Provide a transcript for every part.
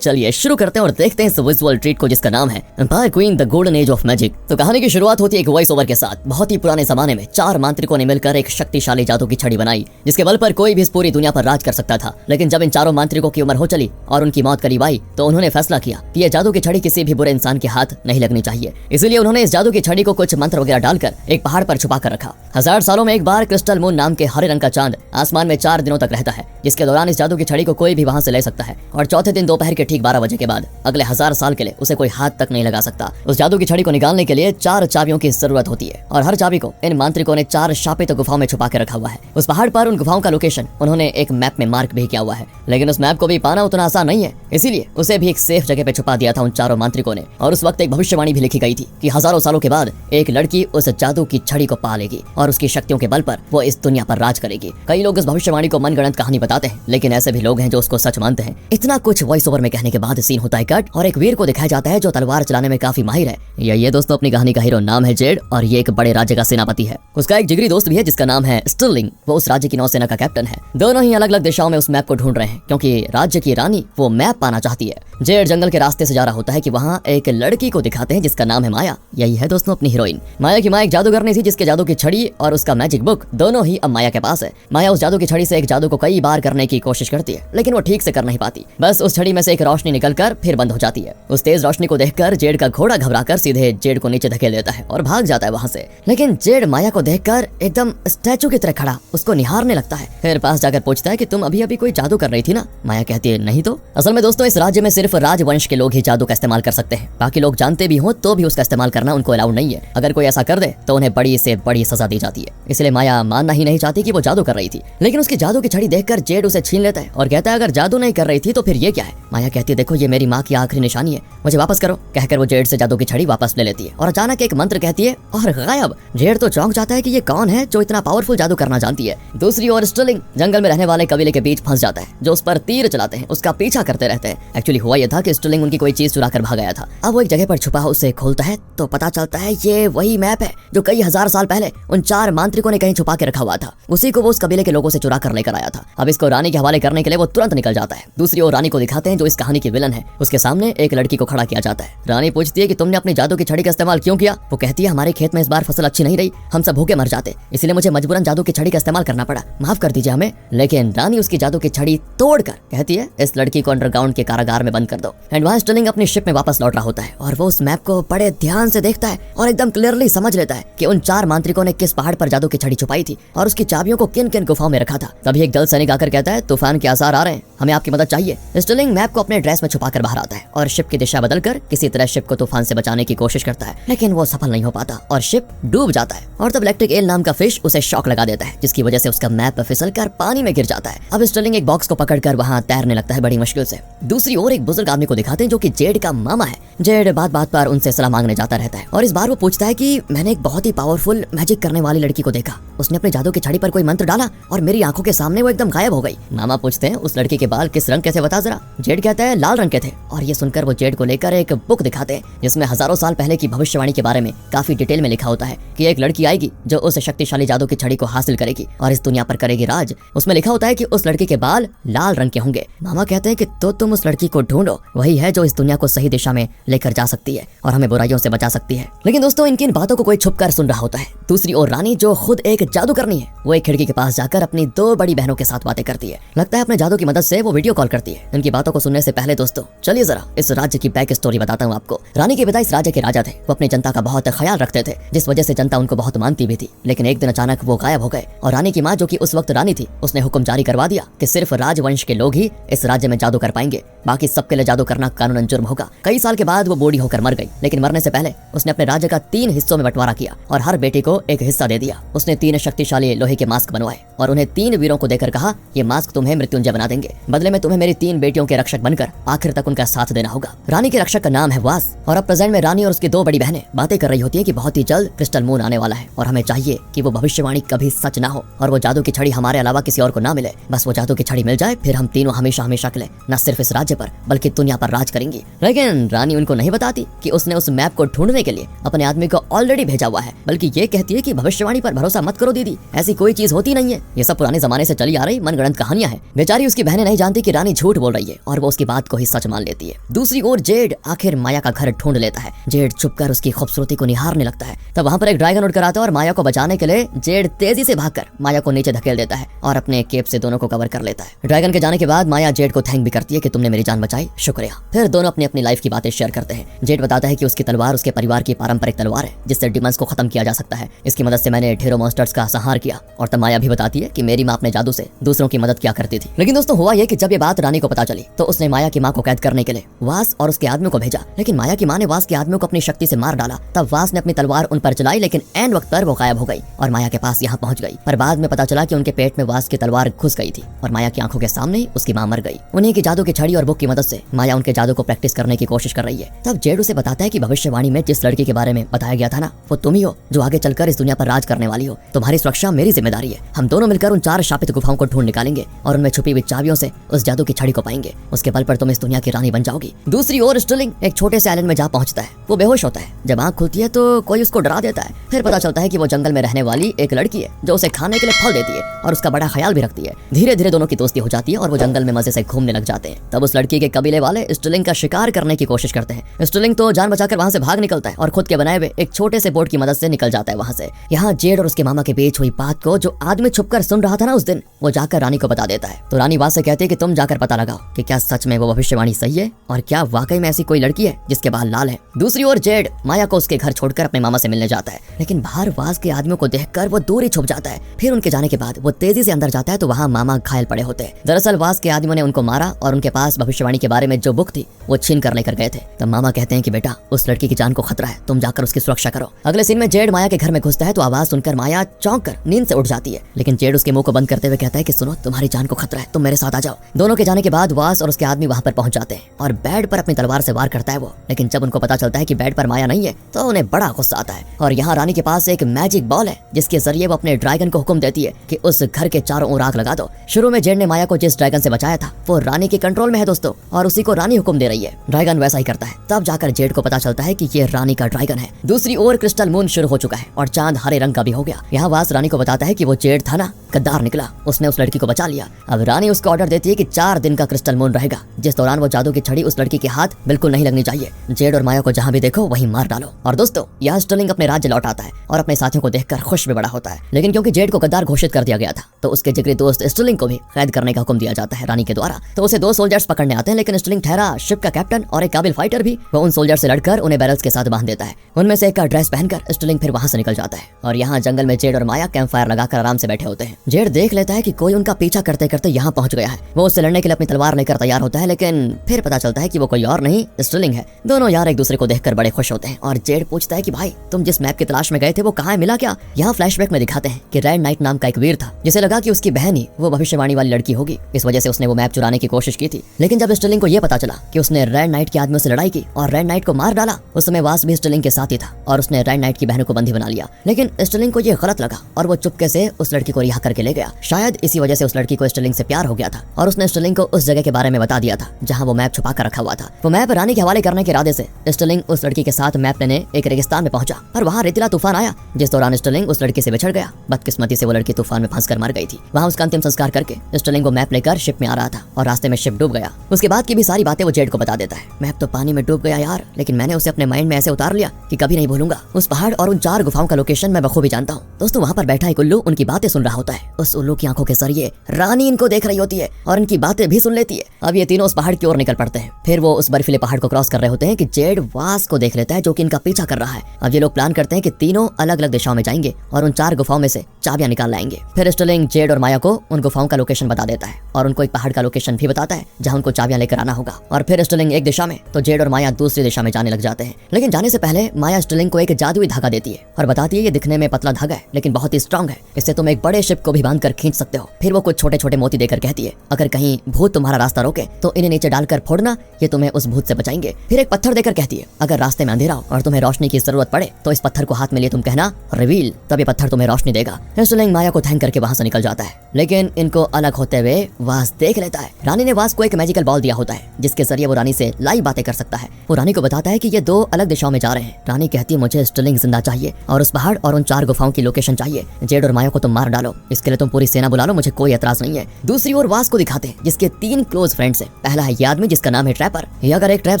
चलिए शुरू करते हैं और देखते हैं इस विजुअल ट्रीट को जिसका नाम है empire queen the golden age of magic. तो कहानी की शुरुआत होती है एक वॉइस ओवर के साथ। बहुत ही पुराने जमाने में 4 मांत्रिकों ने मिलकर एक शक्तिशाली जादू की छड़ी बनाई जिसके बल पर कोई भी इस पूरी दुनिया पर राज कर सकता था। लेकिन जब इन चारों मांत्रिकों की उम्र हो चली और उनकी मौत करीब आई तो उन्होंने फैसला किया कि यह जादू की छड़ी किसी भी बुरे इंसान के हाथ नहीं लगनी चाहिए। इसीलिए उन्होंने इस जादू की छड़ी को कुछ मंत्र वगैरह डालकर एक पहाड़ पर छुपा कर रखा। 1000 सालों में एक बार क्रिस्टल मून नाम के हरे रंग का चांद आसमान में 4 दिनों तक रहता है, जिसके दौरान इस जादू की छड़ी को कोई भी वहां से ले सकता है और चौथे दिन दोपहर के ठीक 12 बजे के बाद अगले 1000 साल के लिए उसे कोई हाथ तक नहीं लगा सकता। उस जादू की छड़ी को निकालने के लिए 4 चाबियों की जरूरत होती है और हर चाबी को इन मांत्रिकों ने 4 शापित गुफाओं में छुपा के रखा हुआ है। उस पहाड़ पर उन गुफाओं का लोकेशन उन्होंने एक मैप में मार्क भी किया हुआ है, लेकिन उस मैप को भी पाना उतना आसान नहीं है, इसीलिए उसे भी एक सेफ जगह पे छुपा दिया था उन चारों मांत्रिकों ने। और उस वक्त एक भविष्यवाणी भी लिखी गई थी कि हजारों सालों के बाद एक लड़की उस जादू की छड़ी को पा लेगी और उसकी शक्तियों के बल पर वो इस दुनिया पर राज करेगी। कई लोग इस भविष्यवाणी को मनगढ़ंत कहानी बताते हैं, लेकिन ऐसे भी लोग हैं जो उसको सच मानते हैं। इतना कुछ वॉइस ओवर में कहने के बाद सीन होता है कट और एक वीर को दिखाया जाता है जो तलवार चलाने में काफी माहिर है। ये दोस्तों अपनी कहानी का हीरो नाम है जेड और ये एक बड़े राज्य का सेनापति है। उसका एक जिगरी दोस्त भी है जिसका नाम है स्टर्लिंग। वो उस राज्य की नौसेना का कैप्टन है। दोनों ही अलग अलग दिशाओं में उस मैप को ढूंढ रहे हैं क्योंकि राज्य की रानी वो मैप पाना चाहती है। जेड जंगल के रास्ते से जा रहा होता है कि वहाँ एक लड़की को दिखाते हैं जिसका नाम है माया। यही है दोस्तों अपनी हीरोइन। माया की माँ एक जादूगरनी थी जिसके जादू की छड़ी और उसका मैजिक बुक दोनों ही अब माया के पास है। माया उस जादू की छड़ी से एक जादू को कई बार करने की कोशिश करती है, लेकिन वो ठीक से कर नहीं पाती। बस उस छड़ी में से एक रोशनी निकलकर फिर बंद हो जाती है। उस तेज रोशनी को देखकर जेड का घोड़ा घबराकर सीधे जेड को नीचे धकेल देता है और भाग जाता है वहाँ से। लेकिन जेड माया को देखकर एकदम स्टैचू की तरह खड़ा उसको निहारने लगता है। फिर पास जाकर पूछता है कि तुम अभी कोई जादू कर रही थी ना? माया कहती है नहीं तो। असल में दोस्तों इस राज्य में सिर्फ राजवंश के लोग ही जादू का इस्तेमाल कर सकते हैं। बाकी लोग जानते भी हो तो भी उसका इस्तेमाल करना उनको अलाउड नहीं है। अगर कोई ऐसा कर दे तो उन्हें बड़ी से बड़ी सजा दी जाती है। इसलिए माया मानना ही नहीं चाहती कि वो जादू कर रही थी। लेकिन उसकी जादू की छड़ी देखकर जेड उसे छीन लेता है और कहता है अगर जादू नहीं कर रही थी तो फिर ये क्या है? माया कहती है देखो ये मेरी माँ की आखिरी निशानी है, मुझे वापस करो। कहकर वो जेड से जादू की छड़ी वापस ले लेती है और अचानक एक मंत्र कहती है और गायब। जेड तो चौंक जाता है कि ये कौन है जो इतना पावरफुल जादू करना जानती है। दूसरी ओर स्टर्लिंग जंगल में रहने वाले कबीले के बीच फंस जाता है जो उस पर तीर चलाते हैं उसका पीछा करते रहते हैं। एक्चुअली हुआ यह था कि स्टर्लिंग उनकी कोई चीज चुरा कर भाग गया था। अब वो एक जगह पर छुपा उसे खोलता है तो पता चलता है ये वही मैप है जो कई 1000 साल पहले उन 4 मांत्रिकों ने कहीं छुपा के रखा हुआ था। उसी को वो उस कबीले के लोगों से चुरा कर लेकर आया था। अब इसको रानी के हवाले करने के लिए वो तुरंत निकल जाता है। दूसरी ओर रानी को दिखाते हैं जो इस कहानी की विलन है। उसके सामने एक लड़की को खड़ा किया जाता है। रानी पूछती है कि तुमने अपनी जादू की छड़ी का इस्तेमाल क्यों किया? वो कहती है हमारे खेत में इस बार फसल अच्छी नहीं रही, हम सब भूखे मर जाते, इसलिए मुझे मजबूरन जादू की छड़ी का इस्तेमाल करना पड़ा, माफ कर दीजिए हमें। लेकिन रानी उसकी जादू की छड़ी तोड़कर कहती है इस लड़की को अंडरग्राउंड के कारागार में बंद कर दो। एंड वहाँ स्टर्लिंग अपनी शिप में वापस लौट रहा होता है और वो उस मैप को बड़े ध्यान से देखता है और एकदम क्लियरली समझ लेता है कि उन 4 मांत्रिकों ने किस पहाड़ पर जादू की छड़ी छुपाई थी और उसकी चाबियों को किन किन गुफाओं में रखा था। तभी एक दल सैनिक आकर कहता है तूफान के आसार आ रहे हैं, हमें आपकी मदद चाहिए। स्टर्लिंग मैप को अपने ड्रेस में छुपा कर बाहर आता है और शिप की दिशा बदलकर किसी तरह शिप को तूफान से बचाने की कोशिश करता है, लेकिन वो सफल नहीं हो पाता और शिप डूब जाता है। और तब इलेक्ट्रिक एल नाम का फिश उसे शॉक लगा देता है जिसकी वजह से उसका मैप फिसलकर पानी में गिर जाता है। अब स्टर्लिंग एक बॉक्स को पकड़कर वहां तैरने लगता है बड़ी मुश्किल से। दूसरी ओर एक बुजुर्ग आदमी को दिखाते हैं जो कि जेड का मामा है। जेड बात बात पर उनसे सलाह मांगने जाता रहता है और इस बार वो पूछता है कि मैंने एक बहुत ही पावरफुल मैजिक करने वाली लड़की को देखा, उसने अपने जादू की छड़ी पर कोई मंत्र डाला और मेरी आंखों के सामने वो एकदम गायब हो गई। मामा पूछते हैं उस लड़की के बाल किस रंग के थे बता जरा? जेड कहता है लाल रंग के थे। और ये सुनकर वो जेड को लेकर एक बुक दिखाते हैं जिसमें हजारों साल पहले की भविष्यवाणी के बारे में काफी डिटेल में लिखा होता है कि एक लड़की आएगी जो उस शक्तिशाली जादू की छड़ी को हासिल करेगी और इस दुनिया पर करेगी राज। उसमें लिखा होता है कि उस लड़की के बाल लाल रंग के होंगे। मामा कहते हैं कि तो तुम उस लड़की को ढूंढो, वही है जो इस दुनिया को सही दिशा में लेकर जा सकती है और हमें बुराइयों से बचा सकती है। लेकिन दोस्तों इनकी इन बातों को कोई छुप कर सुन रहा होता है। दूसरी ओर रानी जो खुद एक जादूगरनी है वो एक खिड़की के पास जाकर अपनी 2 बड़ी बहनों के साथ बातें करती है। लगता है अपने जादू की मदद से वो वीडियो कॉल करती है। इनकी बातों को सुनने से पहले दोस्तों चलिए जरा इस राज्य की बैक स्टोरी बताता हूँ आपको। रानी के पिता इस राज्य के राजा थे। वो अपनी जनता का बहुत ख्याल रखते थे जिस वजह से जनता उनको बहुत मानती भी थी। लेकिन एक दिन अचानक वो गायब हो गए और रानी की माँ जो कि उस वक्त रानी थी उसने हुक्म जारी करवा दिया कि सिर्फ राजवंश के लोग ही इस राज्य में जादू कर पाएंगे, बाकी सबके लिए जादू करना कानूनन जुर्म होगा। कई साल के बाद वो बूढ़ी होकर मर गई, लेकिन मरने से पहले उसने अपने राज्य का 3 हिस्सों में बंटवारा किया और हर बेटे को एक हिस्सा दे दिया। उसने 3 शक्तिशाली लोहे के मास्क बनवाए और उन्हें 3 वीरों को देकर कहा ये मास्क तुम्हें मृत्युंजय बना देंगे, बदले में तुम्हें मेरी 3 बेटियों के रक्षक बनकर आखिर तक उनका साथ देना होगा। रानी के रक्षक का नाम है वास और अब प्रेजेंट में रानी और उसकी 2 बड़ी बहनें बातें कर रही होती है कि बहुत ही जल्द क्रिस्टल मून आने वाला है और हमें चाहिए कि वो भविष्यवाणी कभी सच ना हो और वो जादू की छड़ी हमारे अलावा किसी और को ना मिले। बस वो जादू की छड़ी मिल जाए फिर हम तीनों हमेशा हमेशा के लिए न सिर्फ इस इस राज्य पर बल्कि दुनिया पर राज करेंगी। लेकिन रानी उनको नहीं बताती कि उसने उस मैप को ढूंढने के लिए अपने आदमी को ऑलरेडी भेजा हुआ है, बल्कि ये कहती है कि भविष्यवाणी पर भरोसा मत करो दीदी, ऐसी कोई चीज होती नहीं है। ये सब पुराने जमाने से चली आ रही मनगढ़ंत कहानियां हैं। बेचारी उसकी बहनें नहीं जानती कि रानी झूठ बोल रही है और वो उसकी बात को ही सच मान लेती है। दूसरी ओर जेड आखिर माया का घर ढूंढ लेता है। जेड छुपकर उसकी खूबसूरती को निहारने लगता है। तब वहाँ पर एक ड्रैगन उड़कर आता है और माया को बचाने के लिए जेड तेजी से भागकर माया को नीचे धकेल देता है और अपने केप से दोनों को कवर कर लेता है। ड्रैगन के जाने के बाद माया जेड को थैंक भी करती है कि तुमने मेरी जान बचाई, शुक्रिया। फिर दोनों अपनी अपनी लाइफ की बातें शेयर करते हैं। जेड बताता है कि उसकी तलवार उसके परिवार की पारंपरिक तलवार है जिससे डिमंस को खत्म किया जा सकता है। इसकी मदद से मैंने ढेरों मॉन्स्टर्स का संहार किया। और तब माया भी बताती है कि मेरी माँ अपने जादू से दूसरों की मदद किया करती थी। लेकिन दोस्तों हुआ ये कि जब ये बात रानी को पता चली तो उसने माया की माँ को कैद करने के लिए वास और उसके आदमियों को भेजा। लेकिन माया की माँ ने वास के आदमियों को अपनी शक्ति से मार डाला। तब वास ने अपनी तलवार उन पर चलाई, लेकिन एंड वक्त पर वो गायब हो गई और माया के पास यहाँ पहुंच गई। पर बाद में पता चला कि उनके पेट में वास की तलवार घुस गई थी और माया की आंखों के सामने ही उसकी माँ मर गई। उन्हीं की जादू की छड़ी और बुक की मदद से माया उनके जादू को प्रैक्टिस करने की कोशिश कर रही है। तब जेड उसे बताता है कि भविष्यवाणी में जिस लड़की के बारे में बताया गया था ना, वो तुम ही हो जो आगे चलकर इस दुनिया पर राज करने वाली हो। तुम्हारी सुरक्षा मेरी जिम्मेदारी है। हम दोनों मिलकर उन 4 शापित गुफाओं को ढूंढ निकालेंगे और उनमें छुपी हुई चाबियों से उस जादू की छड़ी को पाएंगे। उसके बल पर तुम इस दुनिया की रानी बन जाओगी। दूसरी ओर स्टर्लिंग एक छोटे से आइलैंड में जा पहुंचता है। वो बेहोश होता है। जब आंख खुलती है तो कोई उसको डरा देता है। फिर पता चलता है कि वो जंगल में रहने वाली एक लड़की है जो उसे खाने के लिए फल देती है और उसका बड़ा ख्याल भी रखती है। धीरे धीरे दोनों की दोस्ती हो जाती है और वो जंगल में मजे से घूमने लग जाते हैं। तब उस लड़की के कबीले वाले स्टर्लिंग का शिकार करने की कोशिश करते हैं। स्टर्लिंग तो जान बचाकर वहां से भाग निकलता है और खुद के बनाए हुए एक छोटे से बोट की मदद से निकल जाता है वहां से। यहाँ जेड और उसके मामा के बीच हुई बात को जो आदमी छुपकर सुन रहा था ना उस दिन, वो जाकर रानी को बता देता है। तो रानी बात से कहती है कि तुम जाकर पता लगाओ कि क्या सच में वो भविष्यवाणी सही है और क्या वाकई में ऐसी कोई लड़की है जिसके बाल लाल है। दूसरी ओर जेड माया को उसके घर छोड़कर अपने मामा से मिलने जाता है, लेकिन बाहर वास के आदमियों को देखकर वो दूर ही छुप जाता है। फिर उनके जाने के बाद वो तेजी से अंदर जाता है तो वहाँ मामा घायल पड़े होते हैं। दरअसल वास के आदमियों ने उनको मारा और उनके पास भविष्यवाणी के बारे में जो बुक थी वो छीन कर लेकर गए थे। तब मामा कहते हैं कि बेटा उस लड़की की जान को खतरा है, तुम जाकर उसकी सुरक्षा करो। अगले सीन में जेड माया के घर में घुसता है तो आवाज सुनकर माया चौंक कर नींद से उठ जाती है। लेकिन जेड उसके मुंह को बंद करते हुए कहता है कि सुनो, तुम्हारी जान को खतरा है, तुम मेरे साथ आ जाओ। दोनों के जाने के बाद वास और उसके आदमी वहां पर पहुंच जाते हैं और बेड पर अपनी तलवार से वार करता है वो। लेकिन जब उनको पता चलता है कि बेड पर माया नहीं है तो उन्हें बड़ा गुस्सा आता है। और यहाँ रानी के पास एक मैजिक बॉल है जिसके जरिए वो अपने ड्रैगन को हुक्म देती है कि उस घर के चारों ओर आग लगा दो। शुरू में जेड ने माया को जिस ड्रैगन से बचाया था वो रानी के कंट्रोल में है दोस्तों, और उसी को रानी हुक्म दे रही है। ड्रैगन वैसा ही करता है। तब जाकर जेड को पता चलता है कि ये रानी का ड्रैगन है। दूसरी ओर क्रिस्टल मून शुरू हो चुका है और चांद हरे रंग का भी हो गया। यहाँ वास रानी को बताता है कि वो जेड था ना, गद्दार निकला, उसने उस लड़की को बचा लिया। अब रानी उसको ऑर्डर देती है कि 4 दिन का क्रिस्टल मून रहेगा, जिस दौरान वो जादू की छड़ी उस लड़की के हाथ बिल्कुल नहीं लगनी चाहिए। जेड और माया को जहाँ भी देखो वहीं मार डालो। और दोस्तों यहाँ स्टर्लिंग अपने राज्य लौट आता है और अपने साथियों को देखकर खुश भी बड़ा होता है। लेकिन क्योंकि जेड को गद्दार घोषित कर दिया गया था तो उसके जिगरी दोस्त स्टर्लिंग को भी कैद करने का हुक्म दिया जाता है रानी के द्वारा। तो उसे 2 सोल्जर्स पकड़ने आते हैं, लेकिन स्टर्लिंग ठहरा शिप का कैप्टन और एक काबिल फाइटर भी, वो उन सोल्जर से लड़कर उन्हें बैरल्स के साथ बांध देता है। उनमें से एक का ड्रेस पहनकर स्टर्लिंग फिर वहां से निकल जाता है और यहाँ जंगल में जेड और माया कैंप फायर लगाकर आराम से बैठे होते हैं। जेड देख लेता है कि कोई उनका पीछा करते करते यहाँ पहुंच गया है। वो उससे लड़ने के लिए अपनी तलवार लेकर तैयार होता है, लेकिन फिर पता चलता है कि वो कोई और नहीं स्टर्लिंग है। दोनों यार एक दूसरे को देखकर बड़े खुश होते हैं और जेड पूछता है कि भाई तुम जिस मैप की तलाश में गए थे वो कहाँ है, मिला क्या? यहाँ फ्लैशबैक में दिखाते हैं कि रेड नाइट नाम का एक वीर था जिसे लगा कि उसकी बहन ही वो भविष्यवाणी वाली लड़की होगी, इस वजह से उसने वो मैप चुराने की कोशिश की थी। लेकिन जब स्टर्लिंग को ये पता चला कि उसने रेड नाइट के आदमियों से लड़ाई की और रेड नाइट को मार डाला, उस समय वास भी स्टर्लिंग के साथ ही था और उसने रेड नाइट की बहन को बंदी बना लिया। लेकिन स्टर्लिंग को ये गलत लगा और वो चुपके से उस लड़की को रिहा करके ले गया। शायद इसी वजह से उस लड़की को स्टर्लिंग से प्यार हो गया था और उसने स्टर्लिंग को उस जगह के बारे में बता दिया था जहाँ वो मैप छुपा कर रखा हुआ था। वो मैप रानी के हवाले करने के इरादे से स्टर्लिंग उस लड़की के साथ मैप लेने एक रेगिस्तान में पहुंचा, पर वहाँ रेतीला तूफान आया जिस दौरान स्टर्लिंग उस लड़की से बिछड़ गया। बदकिस्मती से वो लड़की तूफान में फंसकर मर गई थी। वहाँ उसका अंतिम संस्कार करके स्टर्लिंग वो मैप लेकर शिप में आ रहा था और रास्ते में शिप डूब गया। उसके बाद की भी सारी बातें वो जेड को बता देता है। मैप तो पानी में डूब गया यार, लेकिन मैंने उसे अपने माइंड में ऐसे उतार लिया कि कभी नहीं भूलूंगा। उस पहाड़ और उन 4 गुफाओं का लोकेशन मैं बखूबी जानता हूँ। दोस्तों वहाँ पर बैठा एक उल्लू उनकी बातें सुन रहा होता है। उस उल्लू की आंखों के जरिए रानी इनको देख रही होती है और इनकी बातें भी सुन लेती है। अब ये तीनों उस पहाड़ की ओर निकल पड़ते हैं। फिर वो उस बर्फीले पहाड़ को क्रॉस कर रहे होते हैं कि जेड वास को देख लेता है जो कि इनका पीछा कर रहा है। अब ये लोग प्लान करते हैं कि तीनों अलग अलग दिशाओं में जाएंगे और उन 4 गुफाओं में से चाबियां निकाल लाएंगे। फिर स्टर्लिंग जेड और माया को उन गुफाओं का लोकेशन बता देता है और उनको एक पहाड़ का लोकेशन भी बताता है जहाँ उनको चाबियां लेकर आना होगा। और फिर स्टर्लिंग एक दिशा में तो जेड और माया दूसरी दिशा में जाने लग जाते हैं। लेकिन जाने से पहले माया स्टर्लिंग को एक जादुई धागा देती है और बताती है ये दिखने में पतला धागा है लेकिन बहुत ही स्ट्रांग है, इससे तुम एक बड़े शिप को भी बांध कर खींच सकते हो। फिर वो कुछ छोटे छोटे मोती देकर कहती है अगर कहीं भूत तुम्हारा रास्ता रोके तो इन्हें नीचे डालकर फोड़ना, ये तुम्हें उस भूत से बचाएंगे। फिर एक पत्थर देकर कहती है अगर रास्ते में अंधेरा हो और तुम्हें रोशनी की जरूरत पड़े तो इस पत्थर को हाथ में लिए तुम कहना रिवील, तब ये पत्थर तुम्हें रोशनी देगा। स्टर्लिंग माया को थैंक करके वहां से निकल जाता है, लेकिन इनको अलग होते हुए वास देख लेता है। रानी ने वास को एक मैजिकल बॉल दिया होता है जिसके जरिए वो रानी से लाइव बातें कर सकता है। वो रानी को बताता है कि ये 2 अलग दिशाओं में जा रहे हैं। रानी कहती है मुझे स्टर्लिंग जिंदा चाहिए और उस पहाड़ और उन 4 गुफाओं की लोकेशन चाहिए। जेड और माया को तुम मार डालो, इसके लिए तुम पूरी सेना बुला लो, मुझे कोई एतराज नहीं है। दूसरी ओर वास को दिखाते हैं जिसके 3 क्लोज फ्रेंड्स हैं। पहला है ये आदमी जिसका नाम है ट्रैपर। ये अगर एक ट्रैप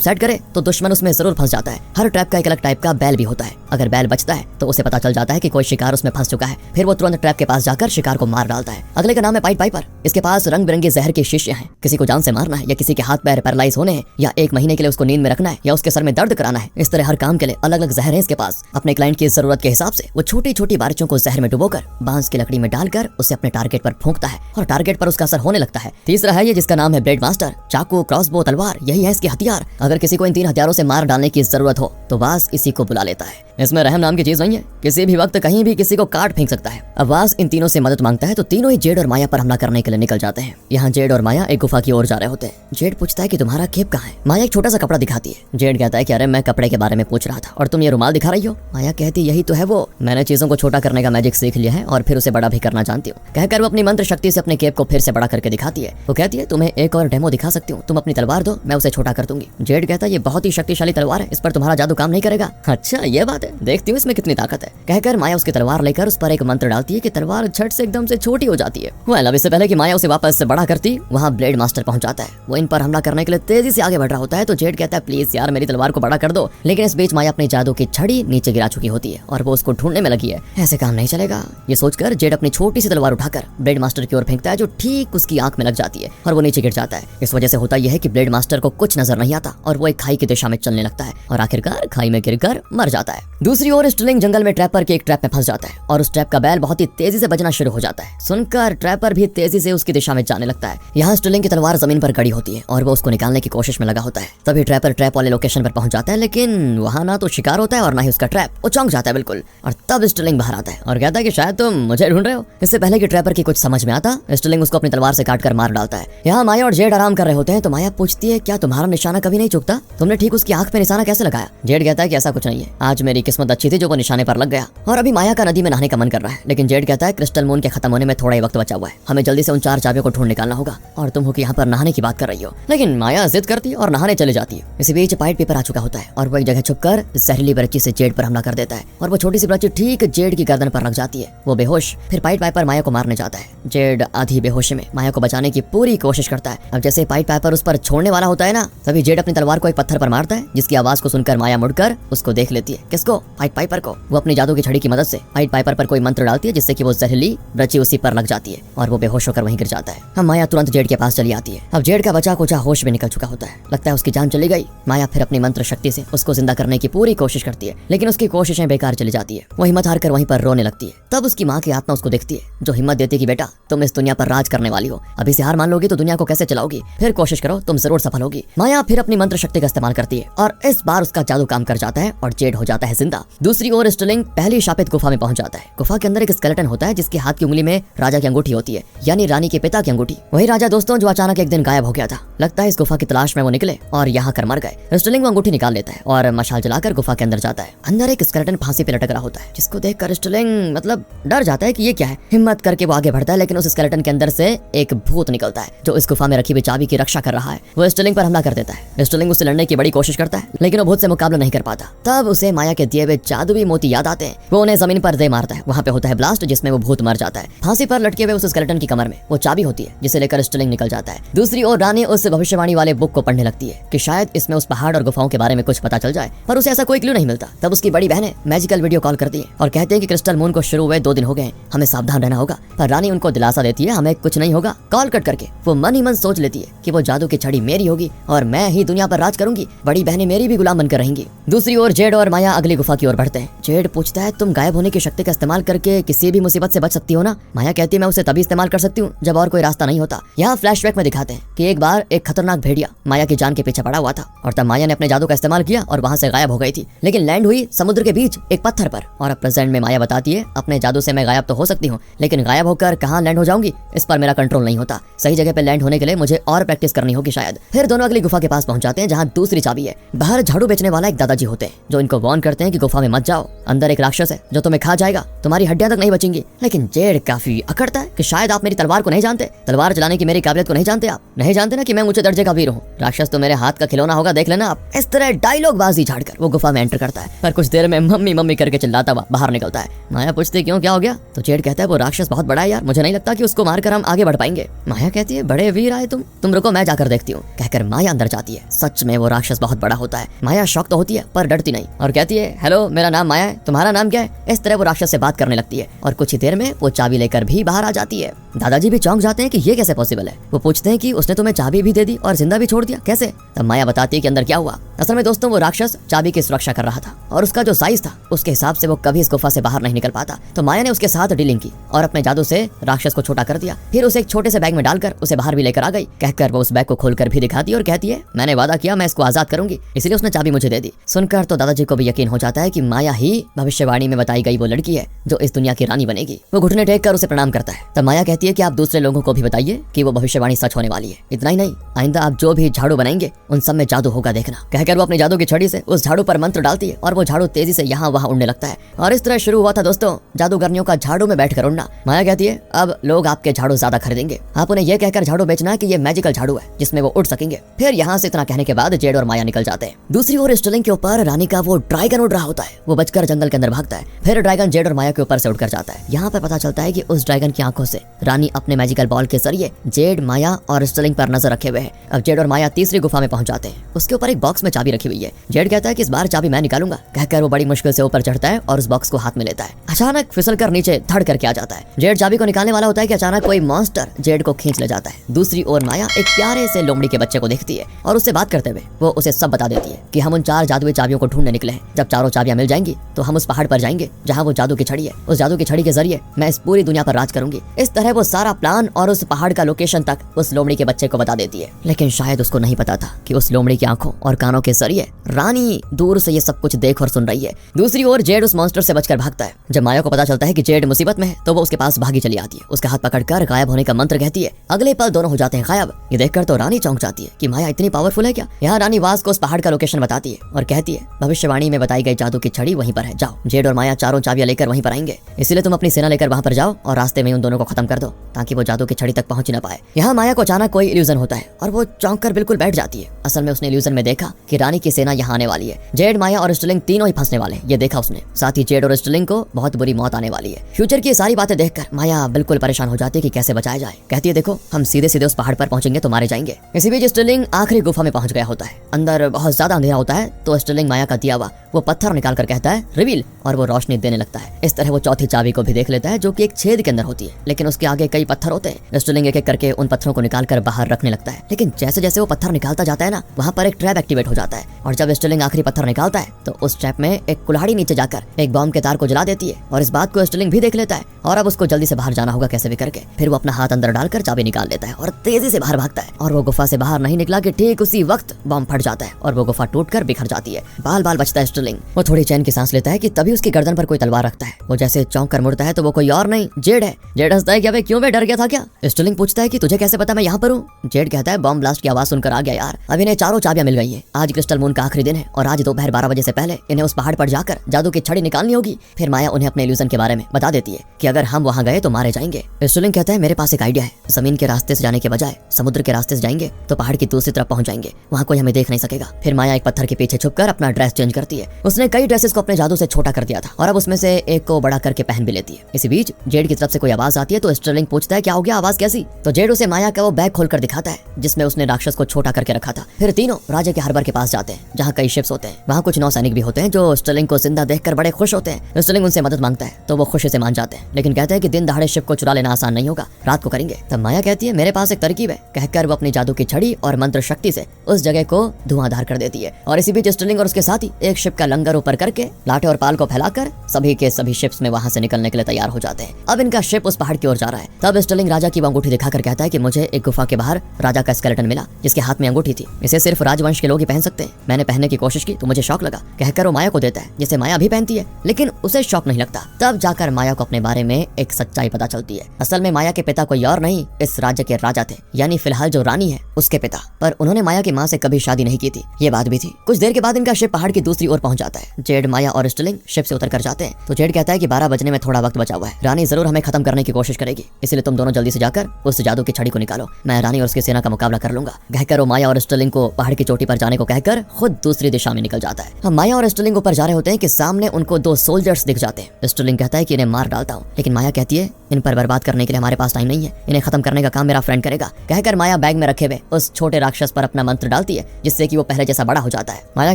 सेट करे तो दुश्मन उसमें जरूर फंस जाता है। हर ट्रैप का एक अलग टाइप का बैल भी होता है। अगर बैल बचता है तो उसे पता चल जाता है कि कोई शिकार उसमें फंस चुका है। फिर वो तुरंत ट्रैप के पास जाकर शिकार को मार डालता है। अगले का नाम है पाइट पाइपर। इसके पास रंग बिरंगे जहर के शीशे हैं। किसी को जान से मारना है या किसी के हाथ पैर पैरालाइज होने हैं या 1 महीने के लिए उसको नींद में रखना है या उसके सर में दर्द कराना है, इस तरह हर काम के लिए अलग अलग जहर है इसके पास। अपने क्लाइंट की जरूरत के हिसाब से वो छोटी छोटी बारिशों को जहर में डुबोकर बांस की लकड़ी में डालकर उसे अपने टारगेट पर फूंकता है और टारगेट पर उसका असर होने लगता है। तीसरा है ये जिसका नाम है ब्लेड मास्टर। चाकू, क्रॉसबो, तलवार, यही है इसके हथियार। अगर किसी को इन 3 हथियारों से मार डालने की जरूरत हो तो वास इसी को बुला लेता है। इसमें रहम नाम की चीज नहीं है, किसी भी वक्त कहीं भी किसी को काट फेंक सकता है। अब वास इन तीनों से मदद मांगता है तो तीनों ही जेड और माया पर हमला करने के लिए निकल जाते हैं। यहाँ जेड और माया एक गुफा की ओर जा रहे होते हैं। जेड पूछता है कि तुम्हारा खेप कहाँ है। माया एक छोटा सा कपड़ा दिखाती है। जेड कहता है कि अरे मैं कपड़े के बारे में पूछ रहा था और तुम ये रुमाल दिखा रही हो। माया कहती यही तो है वो, मैंने चीजों को छोटा करने का मैजिक सीख लिया है और फिर उसे बड़ा भी करना जानती हूँ। कहकर वो अपनी मंत्र शक्ति से अपने केप को फिर से बड़ा करके दिखाती है। वो कहती है तुम्हें एक और डेमो दिखा सकती हूँ, तुम अपनी तलवार दो, मैं उसे छोटा कर दूंगी। जेड कहता है ये बहुत ही शक्तिशाली तलवार है, इस पर तुम्हारा जादू काम नहीं करेगा। अच्छा ये बात है, देखती हूँ इसमें कितनी ताकत है। कहकर माया उसकी तलवार लेकर उस पर एक मंत्र डालती है कि तलवार झट से एकदम से छोटी हो जाती है। वेल अब इससे पहले कि माया उसे वापस से बड़ा करती, वहाँ ब्लेड मास्टर पहुंच जाता है। वो इन पर हमला करने के लिए तेजी से आगे बढ़ रहा होता है तो जेड कहता है प्लीज यार मेरी तलवार को बड़ा कर दो। लेकिन इस बीच माया अपनी जादू की छड़ी नीचे गिरा चुकी होती है और वो उसको ढूंढने में लगी है। ऐसे काम नहीं चलेगा, ये सोचकर जेड अपनी छोटी सी तलवार उठाकर ब्लेड मास्टर की ओर फेंकता है जो ठीक उसकी आंख में लग जाती है और वो नीचे गिर जाता है। इस वजह से होता यह है कि ब्लेड मास्टर को कुछ नजर नहीं आता और वो एक खाई की दिशा में चलने लगता है और आखिरकार खाई में गिरकर मर जाता है। दूसरी ओर स्टर्लिंग जंगल में ट्रैपर के एक ट्रैप में फंस जाता है और उस ट्रैप का बैल बहुत ही तेजी से बजना शुरू हो जाता है। सुनकर ट्रैपर भी तेजी से उसकी दिशा में जाने लगता है। यहाँ स्टर्लिंग की तलवार जमीन पर गड़ी होती है और वो उसको निकालने की कोशिश में लगा होता है। तभी ट्रैपर ट्रैप वाले लोकेशन पर पहुंच जाता है लेकिन वहाँ ना तो शिकार होता है और ना ही उसका ट्रैप। वो चौंक जाता है बिल्कुल और तब स्टर्लिंग बाहर आता है और कहता है कि शायद तुम मुझे ढूंढ रहे हो। इससे पहले कि ट्रैपर की कुछ समझ में आता, स्टर्लिंग उसको अपनी तलवार से काटकर मार डालता है। यहाँ माया और जेड आराम कर रहे होते हैं तो माया पूछती है क्या तुम्हारा निशाना कभी नहीं चुकता, तुमने ठीक उसकी आंख पे निशाना कैसे लगाया। जेड कहता है कि ऐसा कुछ नहीं है, आज मेरी किस्मत अच्छी थी जो वो निशाने पर लग गया। और अभी माया का नदी में नहाने का मन कर रहा है लेकिन जेड कहता है क्रिस्टल मून के खत्म होने में थोड़ा ही वक्त बचा हुआ है, हमें जल्दी से उन 4 चाबियों को ढूंढ निकालना होगा और तुम हो कि यहाँ पर नहाने की बात कर रही हो। लेकिन माया जिद करती है और नहाने चली जाती है। इसी बीच पाइट पेपर आ चुका होता है और वो एक जगह छुपकर जहरीली बच्ची से जेड पर हमला कर देता है और वो छोटी सी बच्ची ठीक जेड की गर्दन पर लग जाती है। वो बेहोश। फिर पाइट पाइपर माया को मारने जाता है। जेड आधी बेहोशी में माया को बचाने की पूरी कोशिश करता है। अब जैसे पाइट पाइपर उस पर छोड़ने वाला होता है ना, तभी जेड अपनी तलवार को एक पत्थर पर मारता है जिसकी आवाज को सुनकर माया मुड़कर उसको देख लेती है। किसको? पाइट पाइपर को। वो अपनी जादू की छड़ी की मदद से पाइट पाइपर पर कोई मंत्र डालती है जिससे कि वो जहरीली बच्ची उसी पर लग जाती है और वो बेहोश होकर वहीं गिर जाता है। हम माया तुरंत जेड के पास चली आती है। अब जेड का बचा कुचा होश में निकल चुका होता है, लगता है उसकी जान चली गई। माया फिर अपनी मंत्र शक्ति से उसको जिंदा करने की पूरी कोशिश करती है लेकिन उसकी कोशिशें बेकार चली जाती है। वो हिम्मत हारकर वहीं पर रोने लगती है। तब उसकी माँ की आत्मा उसको देखती है जो हिम्मत देती है कि बेटा तुम इस दुनिया पर राज करने वाली हो, अभी से हार मान लोगी तो दुनिया को कैसे चलाओगी, फिर कोशिश करो तुम जरूर सफल होगी। माया फिर अपनी मंत्र शक्ति का इस्तेमाल करती है और इस बार उसका जादू काम कर जाता है और जेड हो जाता है जिंदा। दूसरी ओर स्टर्लिंग पहली शापित गुफा में पहुंच जाता है। गुफा के अंदर एक स्केलेटन होता है जिसके हाथ की उंगली में राजा की अंगूठी होती है, यानी रानी के पिता की अंगूठी। वही राजा दोस्तों जो अचानक एक दिन गायब हो गया था। लगता है इस गुफा की तलाश में वो निकले और यहाँ कर मर गए। स्टर्लिंग वो अंगूठी निकाल लेता है और मशाल जलाकर गुफा के अंदर जाता है। अंदर एक स्केलेटन फांसी पे लटक रहा होता है जिसको देखकर स्टर्लिंग मतलब डर जाता है कि ये क्या है। हिम्मत करके वो आगे बढ़ता है लेकिन उस स्केलेटन के अंदर से एक भूत निकलता है जो इस गुफा में रखी हुई चाबी की रक्षा कर रहा है। वो स्टर्लिंग पर हमला कर देता है। स्टर्लिंग उससे लड़ने की बड़ी कोशिश करता है लेकिन वो भूत से मुकाबला नहीं कर पाता। तब उसे माया के दिए हुए जादुई मोती याद आते हैं। वो उन्हें जमीन पर दे मारता है। वहाँ पे होता है ब्लास्ट जिसमें वो भूत मर जाता है। फांसी पर लटके हुए उस स्केलेटन की कमर में वो चाबी होती है जिसे लेकर स्टर्लिंग निकल जाता है। दूसरी ओर रानी उस भविष्यवाणी वाले बुक को पढ़ने लगती है कि शायद इसमें उस पहाड़ और गुफाओं के बारे में कुछ पता चल जाए, पर उसे ऐसा कोई क्लू नहीं मिलता। तब उसकी बड़ी बहनें मैजिकल वीडियो कॉल करती है और कहते हैं कि क्रिस्टल मून को शुरू हुए 2 दिन हो गए, हमें सावधान रहना होगा। पर रानी उनको दिलासा देती है हमें कुछ नहीं होगा। कॉल कट करके वो मन ही मन सोच लेती है कि वो जादू की छड़ी मेरी होगी और मैं ही दुनिया पर राज करूंगी, बड़ी बहनें मेरी भी गुलाम बनकर रहेंगी। दूसरी ओर जेड और माया अगली गुफा की ओर बढ़ते हैं। जेड पूछता है तुम गायब होने की शक्ति का इस्तेमाल करके किसी भी मुसीबत से बच सकती हो ना। माया कहती है मैं उसे तभी इस्तेमाल कर सकती हूँ जब और कोई रास्ता नहीं होता। यहाँ फ्लैशबैक में दिखाते हैं कि एक बार एक खतरनाक भेड़िया माया की जान के पीछे पड़ा हुआ था और तब माया ने अपने जादू का इस्तेमाल किया और वहाँ से गायब हो गई थी, लेकिन लैंड हुई समुद्र के बीच एक पत्थर पर। और अब प्रेजेंट में माया बताती है अपने जादू से मैं गायब तो हो सकती हूँ लेकिन गायब होकर कहाँ लैंड हो जाऊंगी इस पर मेरा कंट्रोल नहीं होता। सही जगह पे लैंड होने के लिए मुझे और प्रैक्टिस करनी होगी शायद। फिर दोनों अगली गुफा के पास पहुंच जाते हैं जहाँ दूसरी चाबी है। बाहर झाड़ू बेचने वाला एक दादाजी होते हैं जो इनको वार्न करते हैं कि गुफा में मत जाओ, अंदर एक राक्षस है जो तुम्हें खा जाएगा, तुम्हारी हड्डियां तक नहीं बचेंगी। लेकिन जेड काफी अकड़ता है कि शायद आप मेरी तलवार को नहीं जानते, तलवार चलाने की मेरी काबिलियत को नहीं जानते, आप नहीं जानते ना कि मैं ऊंचे दर्जे का वीर हूँ, राक्षस तो मेरे हाथ का खिलौना होगा, देख लेना आप। इस तरह डायलॉग बाजी झाड़कर वो गुफा में एंटर करता है, पर कुछ देर में मम्मी मम्मी करके चिल्लाता हुआ बाहर निकलता है। माया पूछती क्यों, क्या हो गया? तो जेड कहता है वो राक्षस बहुत बड़ा है यार, मुझे नहीं लगता कि उसको मारकर हम आगे बढ़ पाएंगे। माया कहती है बड़े वीर आए तुम रुको मैं जाकर देखती हूँ। कहकर माया अंदर जाती है। सच में वो राक्षस बहुत बड़ा होता है। माया शॉक तो होती है पर डरती नहीं और कहती है हेलो मेरा नाम माया है, तुम्हारा नाम क्या है? इस तरह वो राक्षस से बात करने लगती है और कुछ ही देर में वो चाबी लेकर भी बाहर आ जाती है। दादाजी भी चौंक जाते हैं कि ये कैसे पॉसिबल है। वो पूछते हैं कि उसने तुम्हें चाबी भी दे दी और जिंदा भी छोड़ दिया, कैसे? तब माया बताती है कि अंदर क्या हुआ। असल में दोस्तों वो राक्षस चाबी की सुरक्षा कर रहा था और उसका जो साइज था उसके हिसाब से वो कभी इस गुफा से बाहर नहीं निकल पाता। तो माया ने उसके साथ डीलिंग की और अपने जादू से राक्षस को छोटा कर दिया। फिर उसे एक छोटे से बैग में डालकर उसे बाहर भी लेकर आ गई। कहकर वो उस बैग को खोलकर भी दिखाती और कहती है मैंने वादा किया मैं इसको आजाद करूंगी, इसलिए उसने चाबी मुझे दे दी। सुनकर तो दादाजी को भी यकीन हो जाता है कि माया ही भविष्यवाणी में बताई गई वो लड़की है जो इस दुनिया की रानी बनेगी। वो घुटने टेक कर उसे प्रणाम करता है। तब माया कहती है कि आप दूसरे लोगों को भी बताइए कि वो भविष्यवाणी सच होने वाली है। इतना ही नहीं, आइंदा आप जो भी झाड़ू बनाएंगे उन सब में जादू होगा देखना। कहकर वो अपने जादू की छड़ी से उस झाड़ू पर मंत्र डालती है और वो झाड़ू तेजी से यहाँ वहाँ उड़ने लगता है। और इस तरह शुरू हुआ था दोस्तों जादूगरनियों का झाड़ू में बैठकर उड़ना। माया कहती है अब लोग आपके झाड़ू ज्यादा खरीदेंगे, आप उन्हें यह कहकर झाड़ू बेचना कि ये मैजिकल झाड़ू है जिसमें वो उड़ सकेंगे। फिर यहाँ से इतना कहने के बाद जेड और माया निकल जाते हैं। दूसरी ओर स्टर्लिंग के ऊपर रानी का वो ड्रैगन उड़ रहा होता है। वो बचकर जंगल के अंदर भागता है। फिर ड्रैगन जेड और माया के ऊपर से उड़कर जाता है। यहाँ पर पता चलता है कि उस ड्रैगन की आंखों से रानी अपने मैजिकल बॉल के जरिए जेड माया और स्टर्लिंग पर नजर रखे हुए है। अब जेड और माया तीसरी गुफा में पहुंच जाते हैं। उसके ऊपर एक बॉक्स में चाबी रखी हुई है। जेड कहता है कि इस बार चाबी मैं निकालूंगा। कहकर वो बड़ी मुश्किल से ऊपर चढ़ता है और उस बॉक्स को हाथ में लेता है। अचानक फिसल कर नीचे धड़ करके आ जाता है। जेड चाबी को निकालने वाला होता है कि अचानक कोई मॉन्स्टर जेड को खींच ले जाता है। दूसरी ओर माया एक प्यारे से लोमड़ी के बच्चे को देखती है और उससे बात करते हुए वो उसे सब बता देती है कि हम उन 4 जादुई चाबियों को ढूंढने निकले हैं। जब चारों चाबियां मिल जाएंगी तो हम उस पहाड़ पर जाएंगे जहां वो जादू की छड़ी है। उस जादू की छड़ी के जरिए मैं इस पूरी दुनिया पर राज करूंगी। इस तरह वो सारा प्लान और उस पहाड़ का लोकेशन तक उस लोमड़ी के बच्चे को बता देती है। लेकिन शायद उसको नहीं पता था कि उस लोमड़ी की आंखों और कानों के जरिए रानी दूर से ये सब कुछ देख और सुन रही है। दूसरी ओर जेड उस मॉन्स्टर से बचकर भागता है। जब माया को पता चलता है कि जेड मुसीबत में है तो वो उसके पास भागी चली आती है। उसका हाथ पकड़कर गायब होने का मंत्र कहती है। अगले पल दोनों हो जाते हैं गायब। ये देखकर तो रानी चौंक जाती है कि माया इतनी पावरफुल है क्या। यहाँ रानी वास को उस पहाड़ का लोकेशन बताती है और कहती है भविष्यवाणी में बताई गई जादू की छड़ी वहीं पर है, जाओ। जेड और माया चारों चाबियां लेकर वहीं पर आएंगे, इसलिए तुम अपनी सेना लेकर वहां पर जाओ और रास्ते में उन दोनों को खत्म कर दो ताकि वो जादू की छड़ी तक पहुंच न पाए। यहाँ माया को अचानक कोई इल्यूजन होता है और वो चौंक कर बिल्कुल बैठ जाती है। असल में उसने इल्यूजन में देखा कि रानी की सेना यहाँ आने वाली है। जेड माया और स्टर्लिंग तीनों ही फंसने वाले हैं, ये देखा उसने। साथ ही जेड और स्टर्लिंग को बहुत बुरी मौत आने वाली है। फ्यूचर की सारी बातें देखकर माया बिल्कुल परेशान हो जाती है कि कैसे बचाया जाए। कहती है देखो हम सीधे सीधे उस पहाड़ पर पहुंचेंगे तो मारे जाएंगे। इसी बीच स्टर्लिंग आखिरी गुफा में पहुंच गया होता है। अंदर बहुत ज्यादा अंधेरा होता है तो स्टर्लिंग माया का दिया हुआ वो पत्थर निकाल कर कहता है रिवील, और वो रोशनी देने लगता है। इस तरह वो चौथी चाबी को भी देख लेता है जो कि एक छेद के अंदर होती है, लेकिन उसके आगे कई पत्थर होते हैं। स्टर्लिंग एक एक करके उन पत्थरों को निकाल कर बाहर रखने लगता है। लेकिन जैसे जैसे वो पत्थर निकालता जाता है ना, वहाँ पर एक ट्रैप एक्टिवेट हो जाता है और जब स्टर्लिंग आखिरी पत्थर निकालता है तो उस ट्रैप में एक कुल्हाड़ी नीचे जाकर एक बॉम्ब के तार को जला देती है। और इस बात को स्टर्लिंग भी देख लेता है और अब उसको जल्दी से बाहर जाना होगा कैसे भी करके। फिर वो अपना हाथ अंदर डालकर चाबी निकाल लेता है और तेजी से बाहर भागता है। और वो गुफा से बाहर नहीं निकला कि ठीक उसी वक्त बॉम्ब फट जाता है और वो गुफा टूटकर बिखर जाती है। बाल बाल बचता है स्टर्लिंग। वो थोड़ी चैन की सांस लेता है कि तभी उसकी गर्दन पर कोई तलवार रखता है। वो जैसे चौंक कर मुड़ता है तो वो कोई और नहीं जेड है। जेड हंसता है कि अबे क्यों, मैं डर गया था क्या? स्टर्लिंग पूछता है कि तुझे कैसे पता मैं यहाँ पर हूँ? जेड कहता है बॉम्ब ब्लास्ट की आवाज सुनकर आ गया यार। अब इन्हें चारों चाबियां मिल गई है। आज क्रिस्टल मून का आखिरी दिन है और आज दोपहर 12 बजे से पहले इन्हें उस पहाड़ पर जाकर जादू की छड़ी निकालनी होगी। फिर माया उन्हें अपने इल्यूजन के बारे में बता देती है कि अगर हम वहाँ गए तो मारे जाएंगे। स्टर्लिंग कहता है मेरे पास एक आइडिया है, जमीन के रास्ते से जाने के बजाय समुद्र के रास्ते से जाएंगे तो पहाड़ की दूसरी तरफ पहुंच जाएंगे, वहाँ कोई हमें देख नहीं सकेगा। फिर माया एक पत्थर के पीछे छुपकर अपना ड्रेस चेंज करती है। उसने कई ड्रेसेस को अपने जादू से छोटा कर दिया था और अब उसमें से एक को बड़ा करके पहन भी लेती है। इसी बीच जेड की तरफ से कोई आवाज आती है तो स्टर्लिंग पूछता है क्या हो गया, आवाज कैसी? तो जेड उसे माया का वो बैग खोलकर दिखाता है जिसमें उसने राक्षस को छोटा करके रखा था। फिर तीनों राजा के हार्बर के पास जाते हैं जहाँ कई शिप्स होते हैं। वहाँ कुछ नौसैनिक भी होते हैं जो स्टर्लिंग को जिंदा देखकर बड़े खुश होते हैं। स्टर्लिंग उनसे मदद मांगता है तो वो खुशी से मान जाते हैं, लेकिन कहते हैं कि दिन दहाड़े शिप को चुरा लेना आसान नहीं होगा, रात को करेंगे। तब माया कहती है मेरे पास एक तरकीब है। कहकर वो अपनी जादू की छड़ी और मंत्र शक्ति से उस जगह को धुआंधार कर देती है। और इसी बीच स्टर्लिंग और उसके साथी एक शिप का लंगर ऊपर करके लाठे और पाल को फैलाकर सभी के सभी शिप्स में वहां से निकलने के लिए तैयार हो जाते हैं। अब इनका शिप उस पहाड़ की ओर जा रहा है। तब स्टर्लिंग राजा की अंगूठी दिखाकर कहता है कि मुझे एक गुफा के बाहर राजा का स्केलेटन मिला जिसके हाथ में अंगूठी थी। इसे सिर्फ राजवंश के लोग ही पहन सकते हैं। मैंने पहनने की कोशिश की तो मुझे शौक लगा। कहकर वो माया को देता है जिसे माया भी पहनती है, लेकिन उसे शौक नहीं लगता। तब जाकर माया को अपने बारे में एक सच्चाई पता चलती है। असल में माया के पिता कोई और नहीं इस राज्य के राजा थे, यानी फिलहाल जो रानी है उसके पिता, पर उन्होंने माया की माँ से कभी शादी नहीं की थी, ये बात भी थी। कुछ देर के बाद इनका शिप पहाड़ की दूसरी ओर पहुंच जाता है। जेड, माया और स्टर्लिंग शिप से उतर कर जाते हैं तो जेड कहता है कि 12 बजने में थोड़ा वक्त बचा हुआ है, रानी जरूर हमें खत्म करने की कोशिश करेगी, इसलिए तुम दोनों जल्दी से जाकर उस जादू की छड़ी को निकालो, मैं रानी और उसकी सेना का मुकाबला कर लूंगा। कहकर वो माया और स्टर्लिंग को पहाड़ की चोटी पर जाने को कहकर खुद दूसरी दिशा में निकल जाता है। हम माया और स्टर्लिंग ऊपर जा रहे होते हैं कि सामने उनको 2 सोल्जर्स दिख जाते हैं। स्टर्लिंग कहता है कि इन्हें मार डालता हूँ, लेकिन माया कहती है इन पर बर्बाद करने के लिए हमारे पास टाइम नहीं है, इन्हें खत्म करने का काम मेरा फ्रेंड करेगा। कहकर माया बैग में रखे हुए उस छोटे राक्षस पर अपना मंत्र डालती है, जिससे कि वो पहले जैसा बड़ा हो जाता है। माया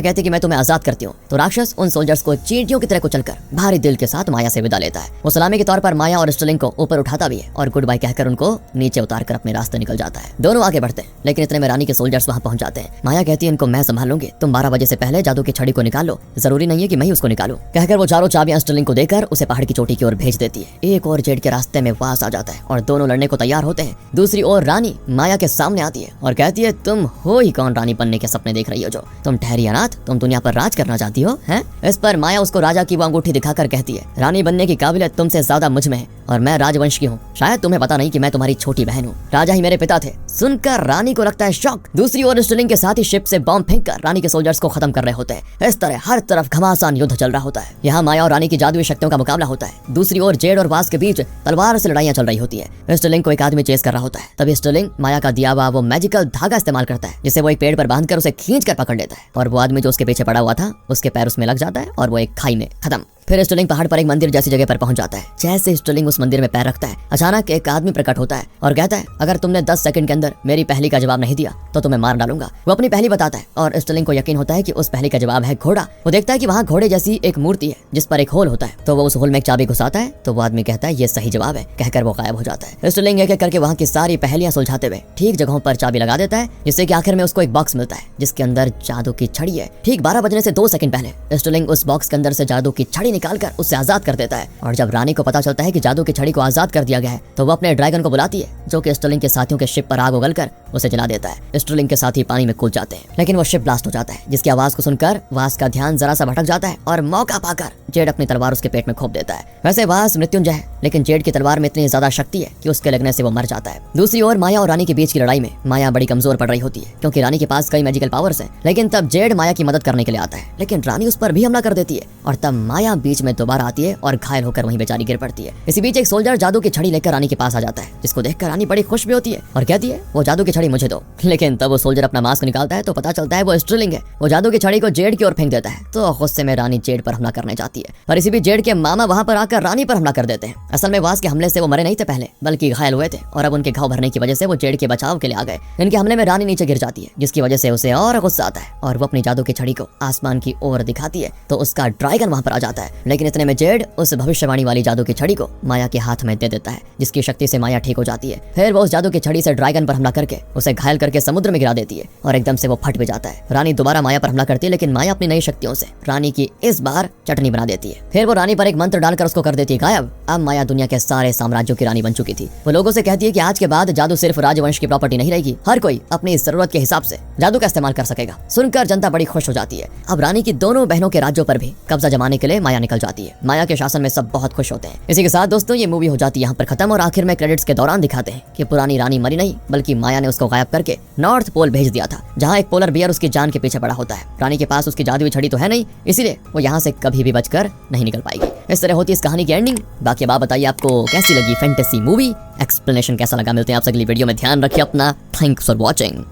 कहती है कि मैं तुम्हें आजाद करती हूँ, तो राक्षस उन सोल्जर्स को चींटियों की तरह कुचलकर भारी दिल के साथ माया से विदा लेता है। वो सलामी के तौर पर माया और स्टर्लिंग को ऊपर उठाता भी है और गुड बाय कहकर उनको नीचे उतार कर अपने रास्ते निकल जाता है। दोनों आगे बढ़ते हैं, लेकिन इतने में रानी के सोल्जर्स वहाँ पहुंच जाते हैं। माया कहती है इनको मैं संभाल लूंगी, तुम 12 बजे से पहले जादू की छड़ी को निकाल लो, जरूरी नहीं है कि मैं ही उसको निकालूं। कहकर वो चारों चाबियां स्टर्लिंग को देकर उसे पहाड़ की चोटी की ओर भेज देती है। एक और जेड के रास्ते में वास आ जाता है और दोनों लड़ने को तैयार होते हैं। दूसरी ओर रानी माया के सामने आती है और कहती है तुम हो ही कौन रानी बनने के सपने देख रही हो, जो तुम ठहरी अनाथ, तुम दुनिया पर राज करना चाहती हो हैं? इस पर माया उसको राजा की वो अंगूठी दिखाकर कहती है रानी बनने की काबिलियत तुमसे ज्यादा मुझ में है और मैं राजवंश की हूँ, शायद तुम्हें पता नहीं कि मैं तुम्हारी छोटी बहन हूँ, राजा ही मेरे पिता थे। सुनकर रानी को लगता है शॉक। दूसरी ओर स्टर्लिंग के साथ ही शिप से बॉम्ब फेंककर रानी के सोल्जर्स को खत्म कर रहे होते हैं। इस तरह हर तरफ घमासान युद्ध चल रहा होता है। यहाँ माया और रानी की जादुई शक्तियों का मुकाबला होता है। दूसरी ओर जेड और वास के बीच तलवार से लड़ाइयां चल रही होती है। स्टर्लिंग को एक आदमी चेस कर रहा होता है। तभी स्टर्लिंग माया का दिया हुआ वो मैजिकल धागा इस्तेमाल करता है, जिसे वो एक पेड़ पर बांधकर उसे खींच कर पकड़ लेता है और वो आदमी जो उसके पीछे पड़ा हुआ था उसके पैर उसमें लग जाता है और वो एक खाई में खत्म। फिर स्टर्लिंग पहाड़ पर एक मंदिर जैसी जगह पर पहुंच जाता है। जैसे स्टर्लिंग उस मंदिर में पैर रखता है, अचानक एक आदमी प्रकट होता है और कहता है अगर तुमने 10 सेकंड के अंदर मेरी पहली का जवाब नहीं दिया तो तुम्हें मार डालूंगा। वो अपनी पहली बताता है और स्टर्लिंग को यकीन होता है कि उस पहली का जवाब है घोड़ा। वो देखता है कि वहाँ घोड़े जैसी एक मूर्ति है जिस पर एक होल होता है, तो वो उस होल में एक चाबी घुसाता है तो वो आदमी कहता है ये सही जवाब है, कहकर वो गायब हो जाता है। स्टर्लिंग एक एक करके वहाँ की सारी पहेलियां सुलझाते हुए ठीक जगहों पर चाबी लगा देता है, जिससे कि आखिर में उसको एक बॉक्स मिलता है जिसके अंदर जादू की छड़ी है। ठीक 12 बजने से 2 सेकंड पहले स्टर्लिंग उस बॉक्स के अंदर से जादू की छड़ी निकालकर उससे आजाद कर देता है और जब रानी को पता चलता है कि जादू की छड़ी को आजाद कर दिया गया है तो वो अपने ड्रैगन को बुलाती है, जो कि स्टर्लिंग के साथियों के शिप पर आग उगलकर उसे जला देता है। स्टर्लिंग के साथी पानी में कूद जाते हैं, लेकिन वो शिप ब्लास्ट हो जाता है, जिसकी आवाज को सुनकर वास का ध्यान जरा सा भटक जाता है और मौका पाकर जेड अपनी तलवार उसके पेट में खोप देता है। वैसे वास मृत्युंजय है, लेकिन जेड की तलवार में इतनी ज्यादा शक्ति है कि उसके लगने से वो मर जाता है। दूसरी ओर माया और रानी के बीच की लड़ाई में माया बड़ी कमजोर पड़ रही होती है, क्योंकि रानी के पास कई मैजिकल पावर्स हैं। लेकिन तब जेड माया की मदद करने के लिए आता है, लेकिन रानी उस पर भी हमला कर देती है और तब माया बीच में दोबारा आती है और घायल होकर वहीं बेचारी गिर पड़ती है। इसी बीच एक सोल्जर जादू की छड़ी लेकर रानी के पास आ जाता है, जिसको देखकर रानी बड़ी खुश भी होती है और कहती है वो जादू की छड़ी मुझे दो। लेकिन तब वो सोल्जर अपना मास्क निकालता है तो पता चलता है वो स्टर्लिंग है। वो जादू की छड़ी को जेड की ओर फेंक देता है तो गुस्से में रानी जेड पर हमला करने जाती है और इसी बीच जेड के मामा वहां पर आकर रानी पर हमला कर देते हैं। असल में वास के हमले से वो मरे नहीं थे पहले, बल्कि घायल हुए थे और अब उनके घाव भरने की वजह से वो जेड के बचाव के लिए आ गए। इनके हमले में रानी नीचे गिर जाती है, जिसकी वजह से उसे और गुस्सा आता है और वो अपनी जादू की छड़ी को आसमान की ओर दिखाती है तो उसका ड्रैगन वहां पर आ जाता है। लेकिन इतने में जेड उस भविष्यवाणी वाली जादू की छड़ी को माया के हाथ में दे देता है, जिसकी शक्ति से माया ठीक हो जाती है। फिर वो उस जादू की छड़ी से ड्रैगन पर हमला करके उसे घायल करके समुद्र में गिरा देती है और एकदम से वो फट भी जाता है। रानी दोबारा माया पर हमला करती है, लेकिन माया अपनी नई शक्तियों से रानी की इस बार चटनी बना देती है। फिर वो रानी पर एक मंत्र डालकर उसको कर देती है गायब। अब माया दुनिया के सारे साम्राज्यों की रानी बन चुकी थी। वो लोगों से कहती है कि आज के बाद जादू सिर्फ राजवंश की प्रॉपर्टी नहीं रहेगी, हर कोई अपनी जरूरत के हिसाब से जादू का इस्तेमाल कर सकेगा। सुनकर जनता बड़ी खुश हो जाती है। अब रानी की दोनों बहनों के राज्यों पर भी कब्जा जमाने के लिए माया निकल जाती है। माया के शासन में सब बहुत खुश होते हैं। इसी के साथ दोस्तों ये मूवी हो जाती है यहाँ पर खत्म और आखिर में क्रेडिट्स के दौरान दिखाते हैं कि पुरानी रानी मरी नहीं, बल्कि माया ने उसको गायब करके नॉर्थ पोल भेज दिया था, जहाँ एक पोलर बियर उसकी जान के पीछे पड़ा होता है। रानी के पास उसकी जादुई छड़ी तो है नहीं, इसीलिए वो यहाँ से कभी भी बचकर नहीं निकल पाएगी। इस तरह होती है इस कहानी की एंडिंग। बाकी अब आप बताइए आपको कैसी लगी फैंटेसी मूवी, एक्सप्लेनेशन कैसा लगा। मिलते हैं आपसे अगली वीडियो में, ध्यान रखिए अपना। Thanks for watching.